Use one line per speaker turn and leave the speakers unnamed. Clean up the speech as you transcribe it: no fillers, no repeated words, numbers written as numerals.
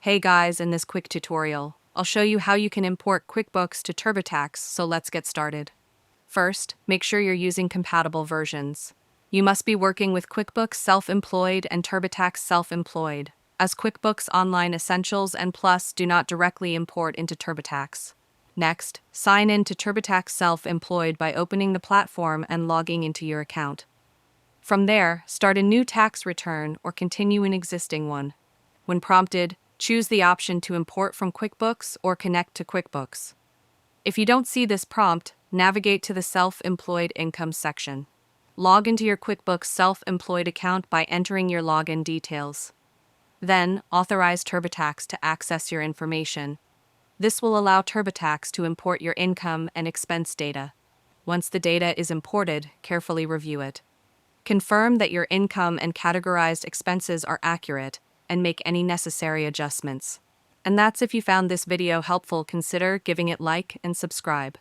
Hey guys, in this quick tutorial, I'll show you how you can import QuickBooks to TurboTax, so let's get started. First, make sure you're using compatible versions. You must be working with QuickBooks Self-Employed and TurboTax Self-Employed, as QuickBooks Online Essentials and Plus do not directly import into TurboTax. Next, sign in to TurboTax Self-Employed by opening the platform and logging into your account. From there, start a new tax return or continue an existing one. When prompted, choose the option to import from QuickBooks or connect to QuickBooks. If you don't see this prompt, navigate to the Self-Employed Income section. Log into your QuickBooks Self-Employed account by entering your login details. Then, authorize TurboTax to access your information. This will allow TurboTax to import your income and expense data. Once the data is imported, carefully review it. Confirm that your income and categorized expenses are accurate and make any necessary adjustments. And that's if you found this video helpful. Consider giving it like and subscribe.